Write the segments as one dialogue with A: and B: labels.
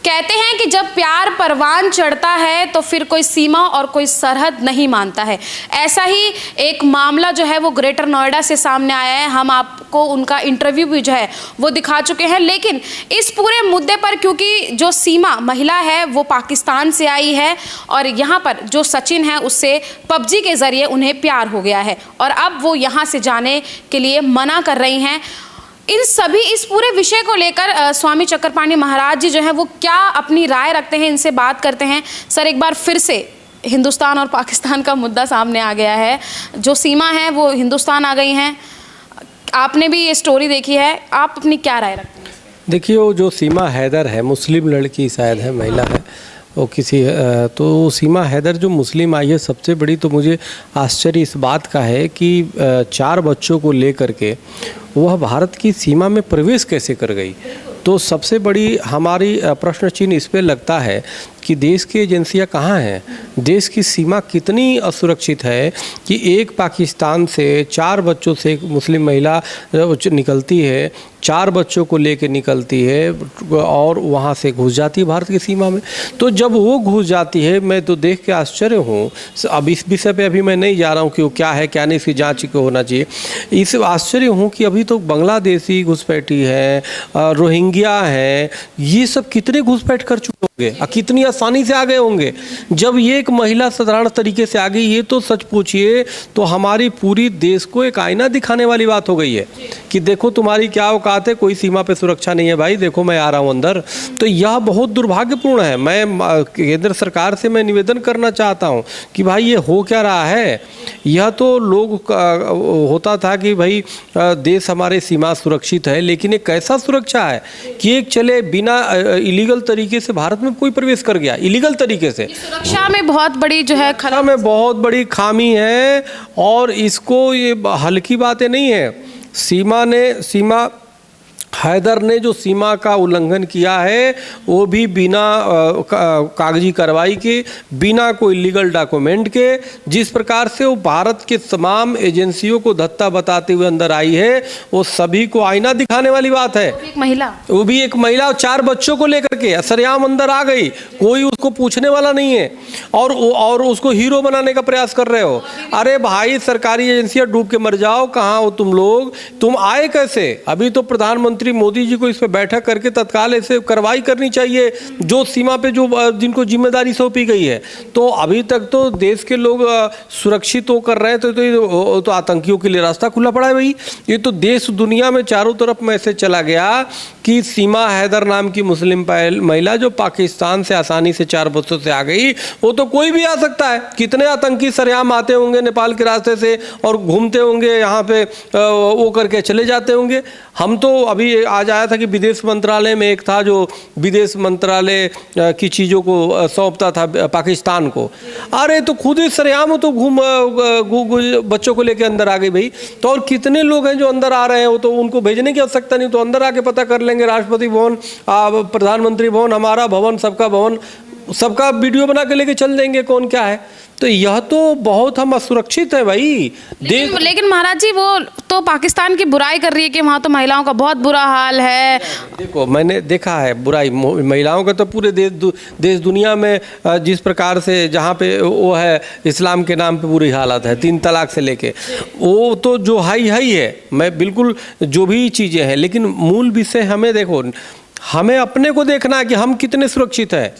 A: कहते हैं कि जब प्यार परवान चढ़ता है तो फिर कोई सीमा और कोई सरहद नहीं मानता है। ऐसा ही एक मामला जो है वो ग्रेटर नोएडा से सामने आया है। हम आपको उनका इंटरव्यू भी जो है वो दिखा चुके हैं। लेकिन इस पूरे मुद्दे पर, क्योंकि जो सीमा महिला है वो पाकिस्तान से आई है और यहाँ पर जो सचिन है उससे पबजी के ज़रिए उन्हें प्यार हो गया है और अब वो यहाँ से जाने के लिए मना कर रही हैं। इस पूरे विषय को लेकर स्वामी चक्रपाणी महाराज जी जो है वो क्या अपनी राय रखते हैं, इनसे बात करते हैं। सर, एक बार फिर से हिंदुस्तान और पाकिस्तान का मुद्दा सामने आ गया है। जो सीमा है वो हिंदुस्तान आ गई हैं। आपने भी ये स्टोरी देखी है, आप अपनी क्या राय रखते हैं?
B: देखिए, वो जो सीमा हैदर है, मुस्लिम लड़की शायद है, महिला है वो किसी, तो सीमा हैदर जो मुस्लिम आई है, सबसे बड़ी तो मुझे आश्चर्य इस बात का है कि 4 बच्चों को लेकर के वह भारत की सीमा में प्रवेश कैसे कर गई। तो सबसे बड़ी हमारी प्रश्न चिन्ह इस पर लगता है कि देश की एजेंसियां कहाँ हैं, देश की सीमा कितनी असुरक्षित है कि एक पाकिस्तान से 4 बच्चों से एक मुस्लिम महिला निकलती है, 4 बच्चों को लेकर निकलती है और वहाँ से घुस जाती है भारत की सीमा में। तो जब वो घुस जाती है, मैं तो देख के आश्चर्य हूँ। अब इस विषय पे अभी मैं नहीं जा रहा हूँ कि वो क्या है क्या नहीं, इसकी जाँच को होना चाहिए। इस आश्चर्य हूँ कि अभी तो बांग्लादेशी घुसपैठी है, रोहिंग्या है, ये सब कितने घुसपैठ कर चुके होंगे, कितनी आसानी से आ गए होंगे। जब ये एक महिला साधारण तरीके से आ गई, ये तो सच पूछिए तो हमारी पूरी देश को एक आईना दिखाने वाली बात हो गई है कि देखो तुम्हारी क्या औकात है, कोई सीमा पे सुरक्षा नहीं है भाई, देखो मैं आ रहा हूँ अंदर। तो यह बहुत दुर्भाग्यपूर्ण है। मैं केंद्र सरकार से मैं निवेदन करना चाहता हूँ कि भाई ये हो क्या रहा है। यह तो लोग होता था कि भाई देश हमारे सीमा सुरक्षित है, लेकिन एक कैसा सुरक्षा है कि एक चले बिना इलीगल तरीके से भारत में कोई प्रवेश कर गया, इलीगल तरीके से।
A: सुरक्षा में बहुत बड़ी जो है
B: सुरक्षा में बहुत बड़ी खामी है और इसको ये हल्की बातें नहीं है। सीमा हैदर ने जो सीमा का उल्लंघन किया है वो भी बिना कागजी कार्रवाई के, बिना कोई लीगल डॉक्यूमेंट के, जिस प्रकार से वो भारत के तमाम एजेंसियों को धत्ता बताते हुए अंदर आई है, वो सभी को आईना दिखाने वाली बात है। वो भी एक महिला 4 बच्चों को लेकर के सरेआम अंदर आ गई, कोई उसको पूछने वाला नहीं है और उसको हीरो बनाने का प्रयास कर रहे हो। अरे भाई, सरकारी एजेंसियां डूब के मर जाओ, कहाँ हो तुम लोग, तुम आए कैसे? अभी तो प्रधानमंत्री मोदी जी को इस पे बैठक करके तत्काल ऐसे कार्रवाई करनी चाहिए जो सीमा पे जो जिनको जिम्मेदारी सौंपी गई है। तो अभी तक तो देश के लोग सुरक्षित होकर रहे हैं, तो आतंकियों के लिए रास्ता खुला पड़ा है भाई। ये तो देश दुनिया में चारों तरफ मैसेज चला गया कि सीमा हैदर नाम की मुस्लिम महिला जो पाकिस्तान से आसानी से 4 बच्चों से आ गई, वो तो कोई भी आ सकता है। कितने आतंकी सरेआम आते होंगे नेपाल के रास्ते से और घूमते होंगे यहाँ पे, वो करके चले जाते होंगे। हम तो अभी आज आया था कि विदेश मंत्रालय में एक था जो विदेश मंत्रालय की चीज़ों को सौंपता था पाकिस्तान को। अरे तो खुद ही सरेआम तो बच्चों को लेके अंदर आ गई भाई। तो और कितने लोग हैं जो अंदर आ रहे हैं, वो तो उनको भेजने की आवश्यकता नहीं, तो अंदर आके पता कर लेंगे। राष्ट्रपति भवन, प्रधानमंत्री भवन, हमारा भवन, सबका भवन, सबका वीडियो बना के लेके चल देंगे कौन क्या है। तो यह तो बहुत हम असुरक्षित है भाई।
A: लेकिन महाराज जी, वो तो पाकिस्तान की बुराई कर रही है कि वहाँ तो महिलाओं का बहुत बुरा हाल है।
B: देखो, मैंने देखा है बुराई महिलाओं का तो पूरे देश दुनिया में जिस प्रकार से जहाँ पे वो है इस्लाम के नाम पे बुरी हालत है, 3 तलाक से लेके, वो तो जो हाई है। मैं बिल्कुल जो भी चीज़ें हैं, लेकिन मूल विषय हमें देखो, हमें अपने को देखना है कि हम कितने सुरक्षित हैं।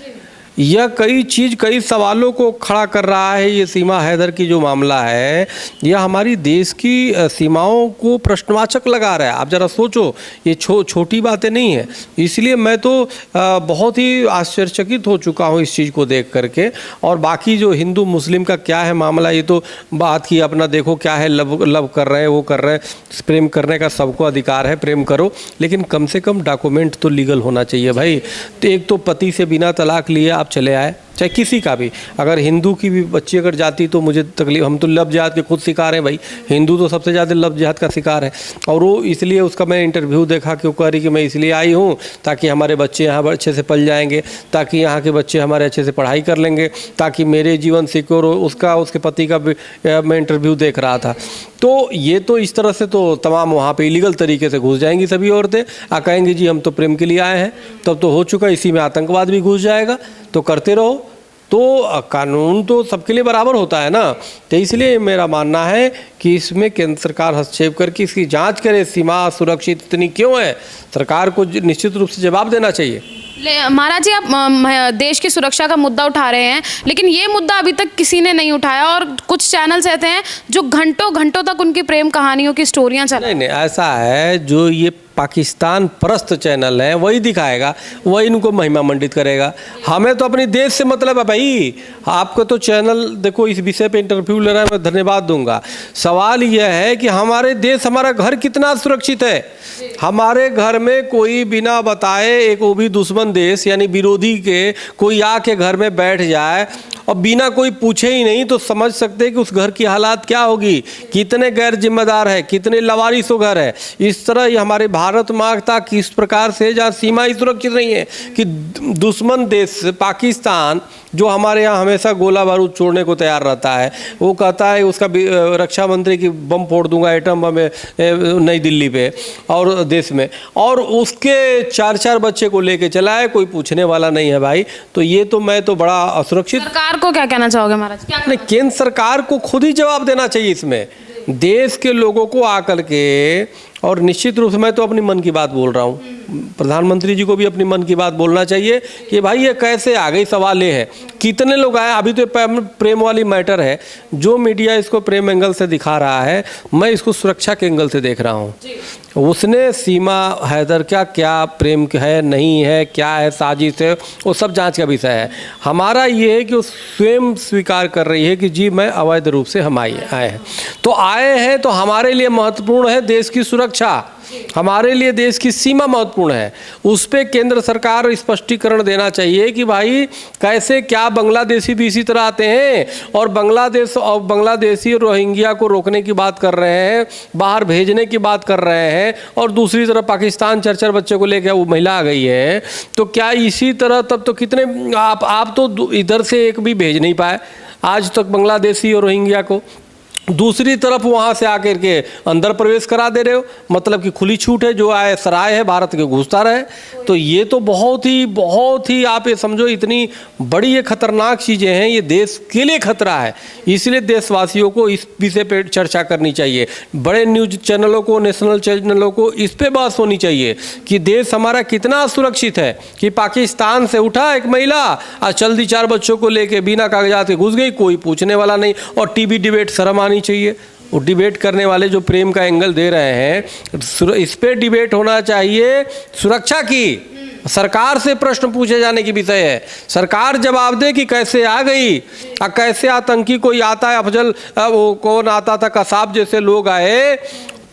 B: यह कई सवालों को खड़ा कर रहा है। ये सीमा हैदर की जो मामला है, यह हमारी देश की सीमाओं को प्रश्नवाचक लगा रहा है। आप ज़रा सोचो, ये छोटी बातें नहीं है। इसलिए मैं तो बहुत ही आश्चर्यचकित हो चुका हूँ इस चीज़ को देख करके। और बाकी जो हिंदू मुस्लिम का क्या है मामला, ये तो बात की अपना देखो क्या है, लव कर रहे हैं, वो कर रहे हैं, प्रेम करने का सबको अधिकार है, प्रेम करो, लेकिन कम से कम डॉक्यूमेंट तो लीगल होना चाहिए भाई। तो एक तो पति से बिना तलाक लिए आप चले आए, चाहे किसी का भी, अगर हिंदू की भी बच्ची अगर जाती तो मुझे तकलीफ, हम तो लव जिहाद के खुद शिकार हैं भाई, हिंदू तो सबसे ज़्यादा लव जिहाद का शिकार है। और वो इसलिए उसका मैं इंटरव्यू देखा कि वो कह रही कि मैं इसलिए आई हूँ ताकि हमारे बच्चे यहाँ अच्छे से पल जाएंगे, ताकि यहाँ के बच्चे हमारे अच्छे से पढ़ाई कर लेंगे, ताकि मेरे जीवन सिक्योर हो। उसके पति का भी मैं इंटरव्यू देख रहा था। तो ये तो इस तरह से तो तमाम वहाँ पे इलीगल तरीके से घुस जाएंगी सभी औरतें, कहेंगी जी हम तो प्रेम के लिए आए हैं, तब तो हो चुका, इसी में आतंकवाद भी घुस जाएगा, तो करते रहो। तो कानून तो सबके लिए बराबर होता है ना। तो इसलिए मेरा मानना है कि इसमें केंद्र सरकार हस्तक्षेप करके इसकी जांच करे, सीमा सुरक्षित इतनी क्यों है, सरकार को निश्चित रूप से जवाब देना चाहिए।
A: महाराज जी, आप देश की सुरक्षा का मुद्दा उठा रहे हैं, लेकिन ये मुद्दा अभी तक किसी ने नहीं उठाया और कुछ चैनल्स ऐसे हैं जो घंटों घंटों तक उनकी प्रेम कहानियों की स्टोरियां चल।
B: नहीं, ऐसा है, जो ये पाकिस्तान परस्त चैनल है वही दिखाएगा, वही इनको महिमा मंडित करेगा। हमें तो अपनी देश से मतलब है भाई। आपको तो चैनल देखो, इस विषय पे इंटरव्यू ले रहा है, मैं धन्यवाद दूंगा। सवाल यह है कि हमारे देश, हमारा घर कितना सुरक्षित है। हमारे घर में कोई बिना बताए, एक वो भी दुश्मन देश यानी विरोधी के, कोई आके घर में बैठ जाए और बिना कोई पूछे ही नहीं, तो समझ सकते हैं कि उस घर की हालात क्या होगी, कितने गैर जिम्मेदार है, कितने लवारिसों घर है। इस तरह ये हमारे भारत माँ तक किस प्रकार से, जहाँ सीमा ही सुरक्षित नहीं है, कि दुश्मन देश पाकिस्तान जो हमारे यहाँ हमेशा गोला बारूद छोड़ने को तैयार रहता है, वो कहता है उसका रक्षा मंत्री की बम फोड़ दूंगा, एटम बम नई दिल्ली पे और देश में, और उसके 4-4 बच्चे को लेके चला है, कोई पूछने वाला नहीं है भाई। तो ये तो मैं तो बड़ा असुरक्षित।
A: सरकार को क्या कहना चाहोगे महाराज?
B: नहीं, केंद्र सरकार को खुद ही जवाब देना चाहिए इसमें, देश के लोगों को आकर के। और निश्चित रूप से मैं तो अपनी मन की बात बोल रहा हूँ, प्रधानमंत्री जी को भी अपनी मन की बात बोलना चाहिए कि भाई ये कैसे आ गई। सवाल ये है कितने लोग आए, अभी तो प्रेम वाली मैटर है, जो मीडिया इसको प्रेम एंगल से दिखा रहा है, मैं इसको सुरक्षा के एंगल से देख रहा हूँ। उसने सीमा हैदर का क्या प्रेम है, नहीं है, क्या है, साजिश है, वो सब जांच का विषय है। हमारा ये है कि वो स्वयं स्वीकार कर रही है कि जी मैं अवैध रूप से हम आए हैं। तो आए हैं तो हमारे लिए महत्वपूर्ण है देश की सुरक्षा, हमारे लिए देश की सीमा महत्वपूर्ण है। उस पर केंद्र सरकार स्पष्टीकरण देना चाहिए कि भाई कैसे, क्या बांग्लादेशी भी इसी तरह आते हैं और बांग्लादेशी रोहिंग्या को रोकने की बात कर रहे हैं, बाहर भेजने की बात कर रहे हैं, और दूसरी तरफ पाकिस्तान 4-4 बच्चे को लेकर वो महिला आ गई है। तो क्या इसी तरह, तब तो कितने आप तो इधर से एक भी भेज नहीं पाए आज तक बांग्लादेशी और रोहिंग्या को, दूसरी तरफ वहाँ से आकर के अंदर प्रवेश करा दे रहे हो, मतलब कि खुली छूट है, जो आए सराय है भारत के घुसता रहे। तो ये तो बहुत ही आप ये समझो इतनी बड़ी ये खतरनाक चीज़ें हैं, ये देश के लिए खतरा है। इसलिए देशवासियों को इस विषय पे चर्चा करनी चाहिए, बड़े न्यूज चैनलों को, नेशनल चैनलों को इस पे बात होनी चाहिए कि देश हमारा कितना सुरक्षित है, कि पाकिस्तान से उठा एक महिला और जल्दी 4 बच्चों को लेके बिना कागजात के घुस गई, कोई पूछने वाला नहीं। और टीवी डिबेट शर्म आनी चाहिए, वो डिबेट करने वाले जो प्रेम का एंगल दे रहे हैं, इस पे डिबेट होना चाहिए। सुरक्षा की सरकार से प्रश्न पूछे जाने की विषय है, सरकार जवाब दे कि कैसे आ गई, कैसे आतंकी कोई आता है, अफजल वो कौन आता था, कसाब जैसे लोग आए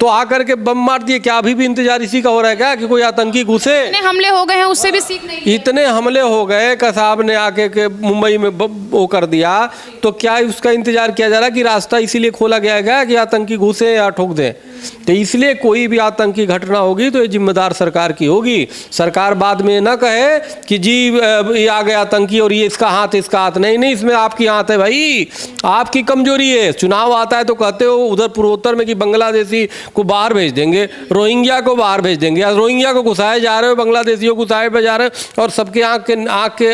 B: तो आकर के बम मार दिए। क्या अभी भी इंतजार इसी का हो रहा है क्या कि कोई आतंकी घुसे?
A: इतने हमले हो गए हैं, उससे भी सीख नहीं,
B: इतने हमले हो गए, कसाब ने आके के मुंबई में वो कर दिया, तो क्या उसका इंतजार किया जा रहा है कि रास्ता इसीलिए खोला गया है कि आतंकी घुसे या ठोक दें? तो इसलिए कोई भी आतंकी घटना होगी तो ये जिम्मेदार सरकार की होगी। सरकार बाद में न कहे कि जी ये आ गया आतंकी और ये इसका हाथ नहीं, इसमें आपकी हाथ है भाई, आपकी कमजोरी है। चुनाव आता है तो कहते हो उधर पूर्वोत्तर में कि बांग्लादेशी को बाहर भेज देंगे, रोहिंग्या को बाहर भेज देंगे, रोहिंग्या को घुसाए जा रहे हो, बांग्लादेशियों को घुसाए जा रहे हो, और सबके आँख के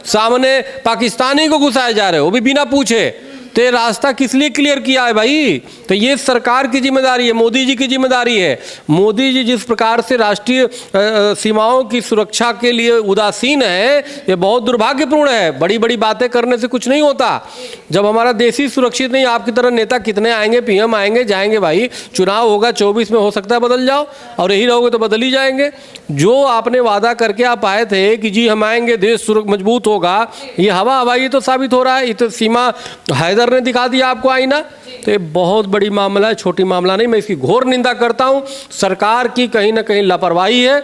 B: सामने पाकिस्तानी को घुसाए जा रहे हो, वो भी बिना पूछे। तो ये रास्ता किस लिए क्लियर किया है भाई? तो ये सरकार की जिम्मेदारी है, मोदी जी की जिम्मेदारी है। मोदी जी जिस प्रकार से राष्ट्रीय सीमाओं की सुरक्षा के लिए उदासीन है, ये बहुत दुर्भाग्यपूर्ण है। बड़ी बड़ी बातें करने से कुछ नहीं होता। जब हमारा देश ही सुरक्षित नहीं, आपकी तरह नेता कितने आएंगे, पीएम आएंगे जाएंगे भाई, चुनाव होगा 24 में, हो सकता है बदल जाओ, और यही रहोगे तो बदल ही जाएंगे। जो आपने वादा करके आप आए थे कि जी हम आएंगे, देश मजबूत होगा, ये हवा हवाई तो साबित हो रहा है। ये तो सीमा हैदर ने दिखा दिया आपको आईना। तो ये बहुत बड़ी मामला है, छोटी मामला नहीं। मैं इसकी घोर निंदा करता हूं। सरकार की कहीं ना कहीं लापरवाही है,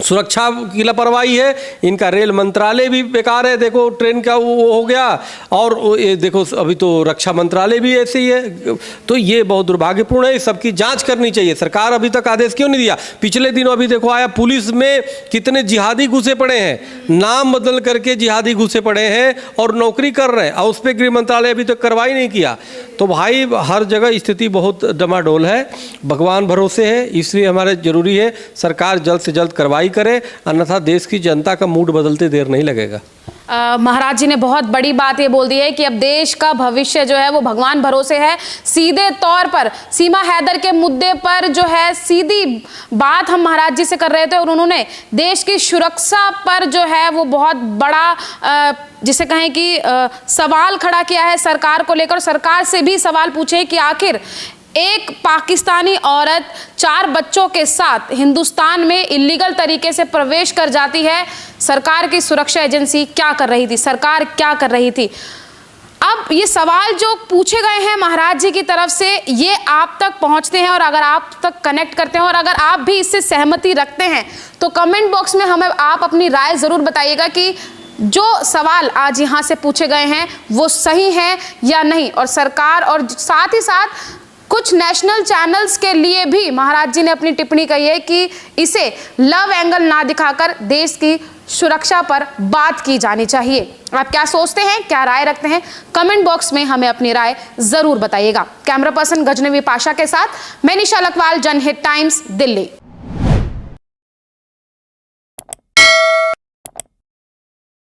B: सुरक्षा की लापरवाही है, इनका रेल मंत्रालय भी बेकार है। देखो ट्रेन का वो हो गया, और ये देखो अभी तो रक्षा मंत्रालय भी ऐसे ही है। तो ये बहुत दुर्भाग्यपूर्ण है, सबकी जांच करनी चाहिए। सरकार अभी तक आदेश क्यों नहीं दिया? पिछले दिनों अभी देखो आया, पुलिस में कितने जिहादी घुसे पड़े हैं, नाम बदल करके जिहादी घुसे पड़े हैं और नौकरी कर रहे हैं, और उस पर गृह मंत्रालय अभी तक कार्रवाई नहीं किया। तो भाई हर जगह स्थिति बहुत डमाडोल है, भगवान भरोसे है, इसलिए हमारे जरूरी है सरकार जल्द से जल्द कार्रवाई करे, अन्यथा देश की जनता का मूड बदलते देर नहीं लगेगा।
A: महाराज जी ने बहुत बड़ी बात ये बोल दी है कि अब देश का भविष्य जो है वो भगवान भरोसे है। सीधे तौर पर सीमा हैदर के मुद्दे पर जो है सीधी बात हम महाराज जी से कर रहे थे, और उन्होंने देश की सुरक्षा पर जो है वो बहुत बड़ा जिसे कहें कि सवाल खड़ा किया है सरकार को लेकर। सरकार से भी सवाल पूछे कि आखिर एक पाकिस्तानी औरत 4 बच्चों के साथ हिंदुस्तान में इलीगल तरीके से प्रवेश कर जाती है, सरकार की सुरक्षा एजेंसी क्या कर रही थी, सरकार क्या कर रही थी? अब ये सवाल जो पूछे गए हैं महाराज जी की तरफ से, ये आप तक पहुंचते हैं, और अगर आप तक कनेक्ट करते हैं और अगर आप भी इससे सहमति रखते हैं तो कमेंट बॉक्स में हमें आप अपनी राय जरूर बताइएगा कि जो सवाल आज यहाँ से पूछे गए हैं वो सही है या नहीं। और सरकार और साथ ही साथ कुछ नेशनल चैनल्स के लिए भी महाराज जी ने अपनी टिप्पणी कही है कि इसे लव एंगल ना दिखाकर देश की सुरक्षा पर बात की जानी चाहिए। आप क्या सोचते हैं, क्या राय रखते हैं? कमेंट बॉक्स में हमें अपनी राय जरूर बताइएगा। कैमरा पर्सन गजनवी पाशा के साथ मैं निशा लखवाल, जनहित टाइम्स, दिल्ली।